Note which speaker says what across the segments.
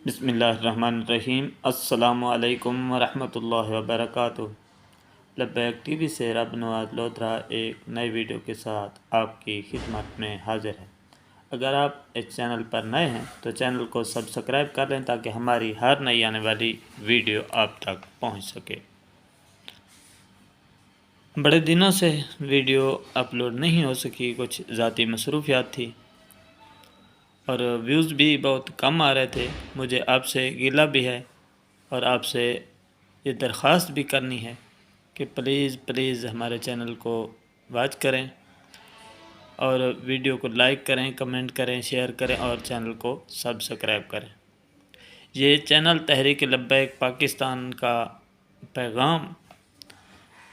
Speaker 1: बिस्मिल्लाहिर्रहमानिर्रहीम। अस्सलामुअलैकुम वरहमतुल्लाहि वबरकातुहू। लब्बैक टीवी से रब नवाज लोधरा एक नई वीडियो के साथ आपकी खिदमत में हाजिर है। अगर आप इस चैनल पर नए हैं तो चैनल को सब्सक्राइब कर लें ताकि हमारी हर नई आने वाली वीडियो आप तक पहुंच सके। बड़े दिनों से वीडियो अपलोड नहीं हो सकी, कुछ ज़ाती मसरूफियात थी और व्यूज़ भी बहुत कम आ रहे थे। मुझे आपसे गिला भी है और आपसे ये दरख्वास्त भी करनी है कि प्लीज़ हमारे चैनल को वॉच करें और वीडियो को लाइक करें, कमेंट करें, शेयर करें और चैनल को सब्सक्राइब करें। ये चैनल तहरीक लब्बैक पाकिस्तान का पैगाम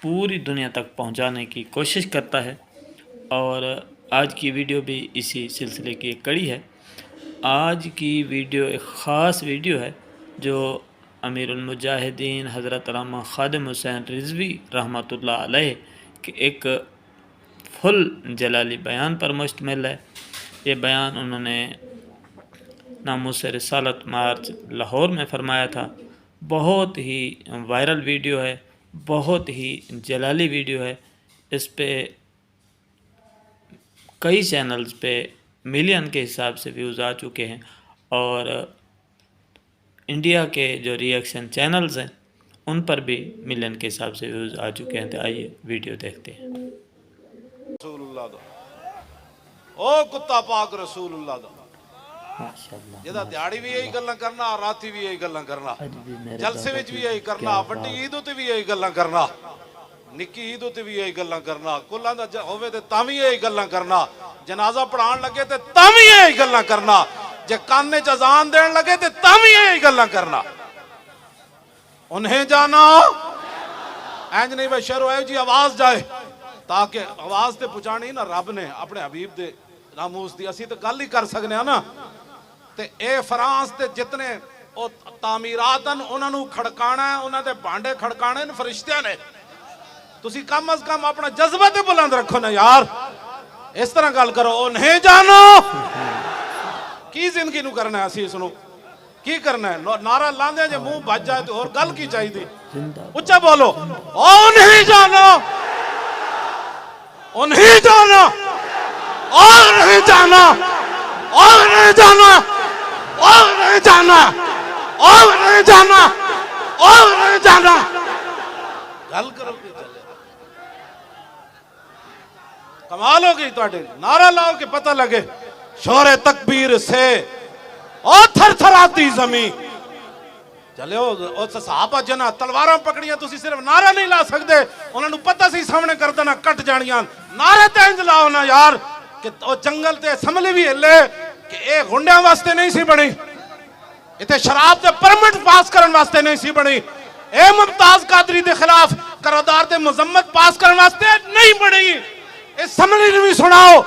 Speaker 1: पूरी दुनिया तक पहुंचाने की कोशिश करता है और आज की वीडियो भी इसी सिलसिले की एक कड़ी है। आज की वीडियो एक ख़ास वीडियो है जो अमीरुल मुजाहिदीन हज़रत अल्लामा ख़ादिम हुसैन रिज़वी रहमतुल्लाह अलैह के एक फुल जलाली बयान पर मुश्तमिल है। ये बयान उन्होंने नामूस रिसालत मार्च लाहौर में फ़रमाया था। बहुत ही वायरल वीडियो है, बहुत ही जलाली वीडियो है। इस पे कई चैनल्स पे मिलियन के हिसाब से व्यूज़ आ चुके हैं और इंडिया के जो रिएक्शन चैनल्स हैं उन पर भी मिलियन के हिसाब से व्यूज़ आ चुके हैं। तो आइए वीडियो देखते हैं।
Speaker 2: रसूलुल्लाह दा ओ कुत्ता पाक रसूलुल्लाह दा
Speaker 1: माशाअल्लाह,
Speaker 2: जेदा दिहाड़ी भी यही गल्लां करना, राती भी यही गल्लां करना, जलसे विच भी यही करना, वड्डी ईद उते भी यही गल्लां करना, निक्की ईद उते भी यही गल्लां करना, कुल्लां दा होवे ते तां भी यही गल्लां करना, जनाजा पढ़ाण लगे ते तां भी यही गल्लां करना, जे काने च अजान देण लगे ते तां भी यही गल्लां करना। उन्हें जाना इंज नहीं भाई शहरों है जी आवाज जाए ताकि आवाज ते पहुंचानी ना रब ने अपने हबीब दे नामूस दी। असी तो गल ही कर सकने ना। ते ए फ्रांस ते जितने ओ तामीरात हैं उन्होंने खड़काना है, उन्होंने भांडे खड़काने ने फरिश्तियां ने। तुसी कम अज कम अपना जज्बा ते बुलंद रखो ना यार, इस तरह गल करो। ओ नहीं जानो की जिंदगी नू करना है, असी इसनू की करना है? नारा लांदे जे मुंह बज जाए तो और गल की चाहिए? उच्चा बोलो, ओ नहीं जानो, ओ नहीं जाना, और नहीं जाना, और नहीं जाना, और नहीं जाना, और नहीं जाना, और नहीं जाना। गल करो की चले, कमाल हो गई तुहाडे। नारा लाओ कि पता लगे शोरे तकबीर से और थरथराती जमीन चले। साहबा जना तलवारां पकड़ियां, तुसी सिर्फ नारा नहीं ला सकते, उन्होंने पता सी सामने कर देना कट जानियां। नारे ते इंज लाओ ना यार कि जंगल ते असम्बली भी हिले कि ए गुंडियां वास्ते नहीं सी बनी, इत्थे शराब ते परमिट पास करने वास्ते नहीं सी बनी, ए मुमताज कादरी दे खिलाफ करारदाद ते मजम्मत पास करने वास्ते नहीं बनी। इस असम्बली ने भी सुनाओ,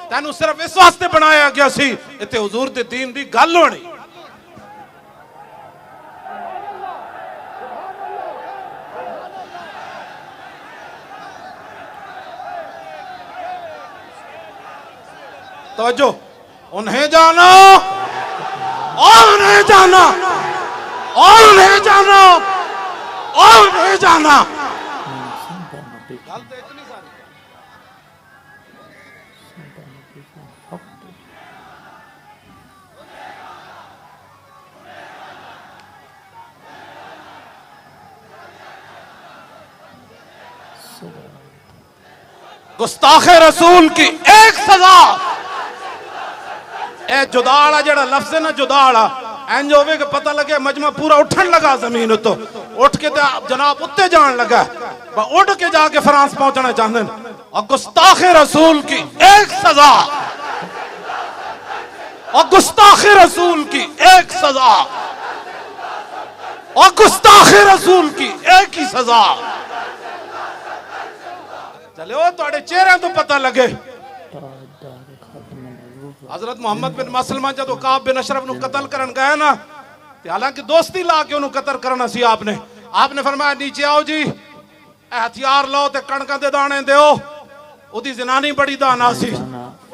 Speaker 2: तैनू सिर्फ इस वास्ते बनाया गया सी इत्थे हुजूर दे दीन दी गल होनी। तवज्जो, उन्हें जाना और नहीं जाना, और नहीं जाना, और नहीं जाना। गल तो इतनी सारी गुस्ताखे रसूल की एक सजा। ए जुदाड़ा जेड़ा लफ्ज है ना, जुदाड़ा इंज होवे कि पता लगे मजमा पूरा उठन लगा जमीन तो उठ के जनाब उत्ते जान लगा, उठ के जाके फ्रांस पहुंचना चाहते हैं। और गुस्ताखे रसूल की एक सजा, और गुस्ताखे रसूल की एक सजा, और गुस्ताखे रसूल की एक ही सजा। चले वो तुहाडे चेहरे तो पता लगे। हजरत मोहम्मद बिन मसलमा जो काब बिन अशरफ नु कत्ल करन गए ना, हालांकि दोस्ती ला के उन्होंने कत्ल करना सी, आपने फरमाया नीचे आओ जी, हथियार लो ते कणकां दे दाने दो। ओदी जनानी बड़ी दाना सी,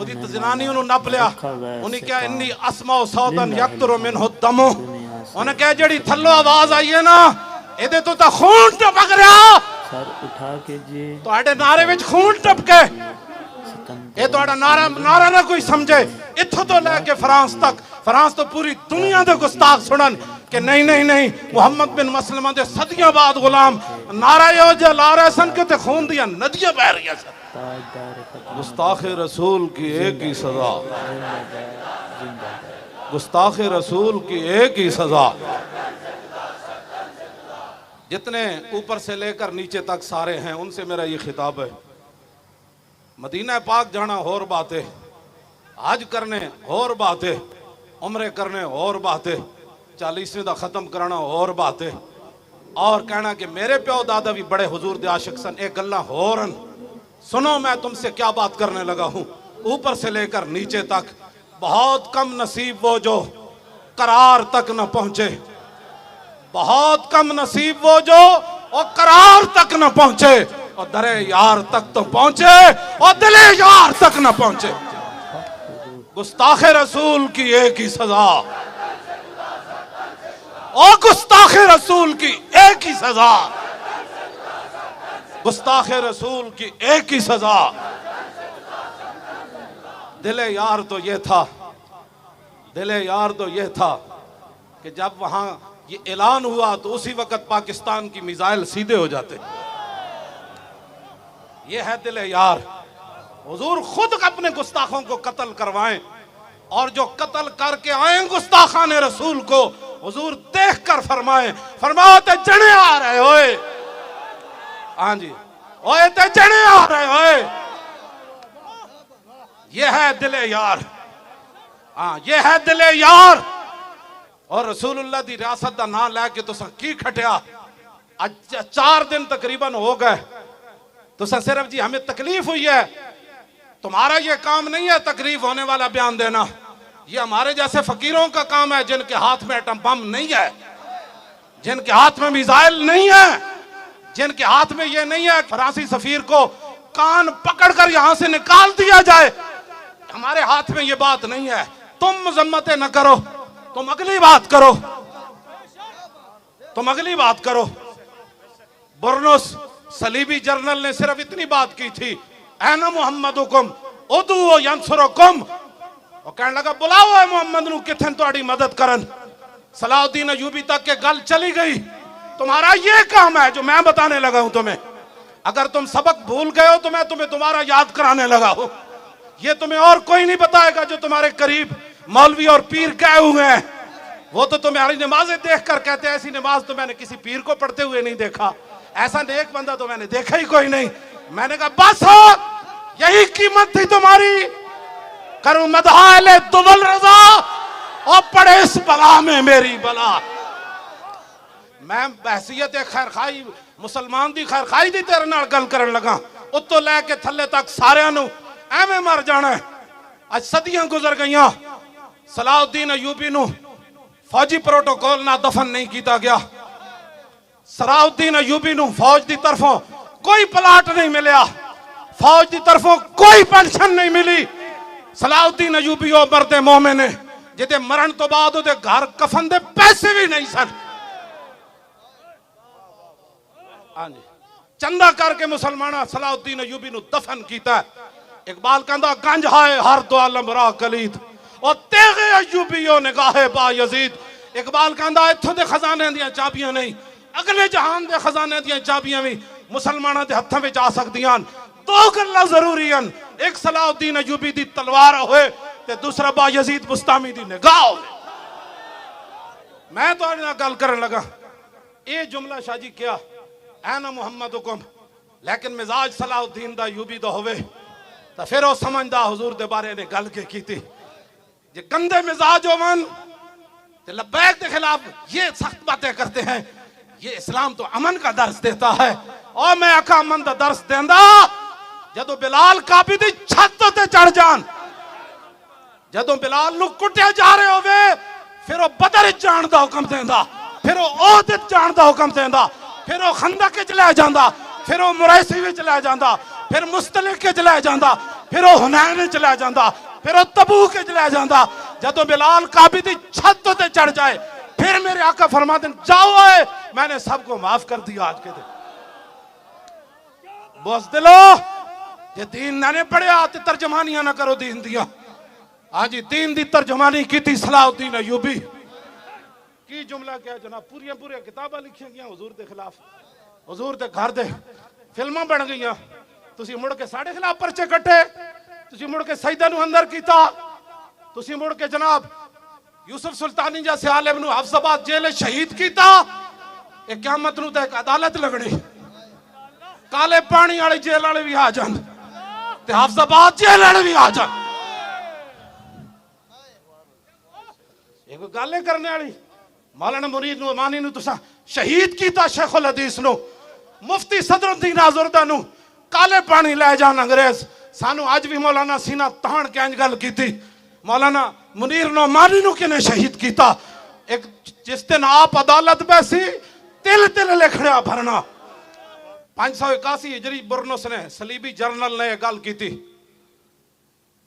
Speaker 2: ओदी जनानी उन्होंने नप लिया, उन्हें क्या इन्नी अस्मा सौतन यक्तुरु मिनहु दमु, उन्हें कहा जड़ी थल्लो आवाज आई है ना ਇਹਦੇ ਤੋਂ ਤਾਂ खून टपक रहा
Speaker 1: सर उठा के जी
Speaker 2: ਤੁਹਾਡੇ ਨਾਰੇ ਵਿੱਚ खून टपके ये ਤੁਹਾਡਾ नारा ना कोई समझे इत्थों तो लेके फ्रांस तक फ्रांस तो पूरी दुनिया दे गुस्ताख सुनन कि नहीं नहीं नहीं मुहम्मद बिन मसलमा दे सदियां बाद गुलाम नारा यो जे ला रहे सन के ते खून दियां नदियां बह रही सन गुस्ताख रसूल की एक ही सजा गुस्ताख रसूल की एक ही सजा जितने ऊपर से लेकर नीचे तक सारे हैं उनसे मेरा ये खिताब है मदीना पाक जाना और बात है हज करने और बात है उम्रे करने और बात है 40वें दा खत्म कराना और बात है और कहना कि मेरे प्यो दादा भी बड़े हुजूर दे आशिक सन एक गल्ला होरन सुनो मैं तुमसे क्या बात करने लगा हूं ऊपर से लेकर नीचे तक बहुत कम नसीब वो जो करार तक न पहुंचे बहुत कम नसीब वो जो और करार तक न पहुंचे और दरे यार तक तो पहुंचे और दिले यार तक न पहुंचे गुस्ताख रसूल की एक ही सजा और गुस्ताख रसूल की एक ही सजा गुस्ताख रसूल की एक ही सजा दिले यार तो ये था दिले यार तो ये था कि जब वहां ये ऐलान हुआ तो उसी वक्त पाकिस्तान की मिसाइल सीधे हो जाते ये है दिले यार हुजूर खुद अपने गुस्ताखों को कत्ल करवाएं और जो कत्ल करके आए गुस्ताखान रसूल को हुजूर देखकर फरमाएं फरमाओ ते जने आ रहे होए हाँ जी ओए ते जने आ रहे होए ये है दिले यार हाँ ये है दिले यार और रसूलुल्लाह दी रियासत दा नाम लैके तुसा की खटिया आज 4 दिन तकरीबन हो गए तुसा सिर्फ जी हमें तकलीफ हुई है तुम्हारा ये काम नहीं है तकलीफ होने वाला बयान देना ये हमारे जैसे फकीरों का काम है जिनके हाथ में एटम बम नहीं है जिनके हाथ में मिसाइल नहीं है जिनके हाथ में ये नहीं है फ्रांसी सफीर को कान पकड़कर यहां से निकाल दिया जाए हमारे हाथ में ये बात नहीं है तुम मजम्मतें न करो तुम अगली बात करो तुम अगली बात करो बुरनुस सलीबी जर्नल ने सिर्फ इतनी बात की थी ऐना मुहम्मदुकुम उदू यंसुरुकुम और कहने लगा बुलाओ है मोहम्मद नु किथन तुम्हारी मदद करन सलाउद्दीन अयूबी तक के गल चली गई तुम्हारा ये काम है जो मैं बताने लगा हूं तुम्हें अगर तुम सबक भूल गए हो तो मैं तुम्हें दोबारा याद कराने लगा हूं ये तुम्हें और कोई नहीं बताएगा जो तुम्हारे करीब मौलवी और पीर गए हुए हैं वो तो तुम्हारी नमाजें देखकर कहते हैं ऐसी नमाज तो मैंने किसी पीर को पढ़ते हुए नहीं देखा ऐसा नेक बंदा तो मैंने देखा ही कोई नहीं मैंने कहा बस हो यही कीमत थी तुम्हारी करूं मदहाले तुवल रजा और पड़े इस बला में मेरी बला मैं बहसियत खैर खाई मुसलमान दी खैर खाई दी तेरे नाल गल करन लगा उत्तों लैके थल्ले तक सारियां नूं एवें मर जाना है आज सदियां गुजर गईयां सलाउद्दीन अयूबी नूं फौजी प्रोटोकॉल ना दफन नहीं किया गया सलाउद्दीन अयूबी नूं फौज दी तरफों कोई प्लाट नहीं मिलया फौज दी तरफों कोई पेंशन नहीं मिली सलाउद्दीन अयूबी ओ मरदे मोमिन ने जिते मरण तो बाद उहदे घर कफन दे पैसे भी नहीं सन हाँ जी चंदा करके मुसलमान सलाउद्दीन अयूबी नूं दफन किया इकबाल कहंदा गंज हाय हर दो आलम रा कलीद और तेगे अयूबीओ निगाहे बा यजीद इकबाल कहंदा इत्थों दे खजाने दियां चाबियां नहीं अगले जहान दे खजाने दियां चाबियां भी मुसलमानां दे हत्थां विच आ सकदियां दो गल्लां जरूरी हन एक सलाउद्दीन अयूबी दी तलवार होए ते दूसरा बा यजीद बुस्तामी दी निगाह होए मैं तुहाडे नाल गल करन लगा ये जुमला शाजी क्या ऐना मुहम्मदुकुम लेकिन मिजाज सलाउद्दीन दा अयूबी दा होवे तो फिर वो समझदा हुजूर दे बारे ने गल के की जे गंदे मिजाज होवन ते लब्बैक के खिलाफ ये सख्त बातें करते हैं ये इस्लाम तो अमन का दर्स देता है और मैं आका अमन का दर्स देंदा जदों बिलाल काबी दी छत ते चढ़ जान जदों बिलाल नु कुटिया जा रहे होवे फिर वो बदर जान दा हुक्म देंदा फिर वो ओहद जान दा हुक्म देंदा फिर वो खंदक विच ले जांदा फिर वो मुरैसी विच ले जांदा फिर मुस्तलिक विच ले जांदा फिर वो हुनैन विच ले जांदा फिर वो तबूक विच ले जांदा जदों बिलाल काबी दी छत ते चढ़ जाए फिर मेरे आका फरमाते हैं जाओ आए मैंने सबको माफ कर दिया आज के दिन। बस दिलो जे दीन ना पढ़िया तो तर्जमानियां ना करो दीन दिया। हाँ जी दीन दी तर्जमानी की थी सलाहुद्दीन अयूबी की जुमला क्या जनाब पूरिया पूरिया किताबा लिखिया गया हुजूर के खिलाफ, हुजूर के घर दे फिल्मां बन गई, तुसी मुड़ के साढ़े खिलाफ परचे कट्टे, तुसी मुड़ के सईदा नू अंदर कीता, तुसी मुड़ के जनाब यूसुफ सुल्तानी जैसे आलिम नू हफ्साबाद जेल शहीद कीता। एक क़यामत नू तो एक अदालत लगनी, काले पानी वाली जेल वाले भी आ जान ते हफ्साबाद जेल वाले भी आ जान। ये कोई गल करने वाली। मौलाना मुनीर नुमानी नू तुसा शहीद कीता, शेखुल हदीस नू, मुफ्ती सदरुद्दीन आज़ुर्दा नू काले पानी ले जान अंग्रेज। सानू अज भी मौलाना सीना तान के इंज गल कीती, मौलाना मुनीर नुमानी नू किने शहीद कीता। एक जिस दिन आप अदालत बैसी तिल तिल लिखड़िया भरना। 581 हिजरी बुरनुस ने सलीबी जर्नल ने गल की,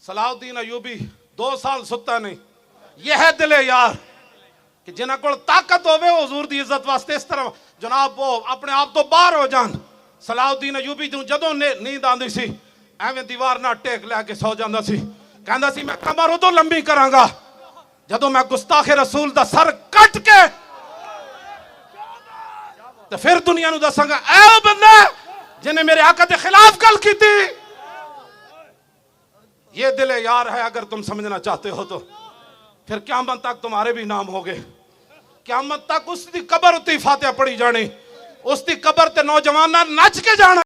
Speaker 2: सलाहुद्दीन अयूबी 2 साल सुता नहीं। यह है दिले यार कि जिन्हों को ताकत होवे हुजूर दी इज्जत वास्ते इस तरह जनाब वो अपने आप तो बाहर हो जान। सलाहुद्दीन अयूबी जदों नींद आती सी एवं दीवार ना टेक लैके सौ जाता सी, कहता सी मैं कमर उदों लंबी करांगा जदों मैं गुस्ताखे रसूल दा सर कट के तो फिर दुनिया नू दसांगा ऐ बंदा जिन्हें मेरे आका के खिलाफ गल की थी। ये दिले यार है अगर तुम समझना चाहते हो तो फिर क़यामत तक तुम्हारे भी नाम हो गए। क़यामत तक उसकी कबर उत्ते फातिहा पढ़ी जानी, उसकी कबर ते नौजवान नच के जाना।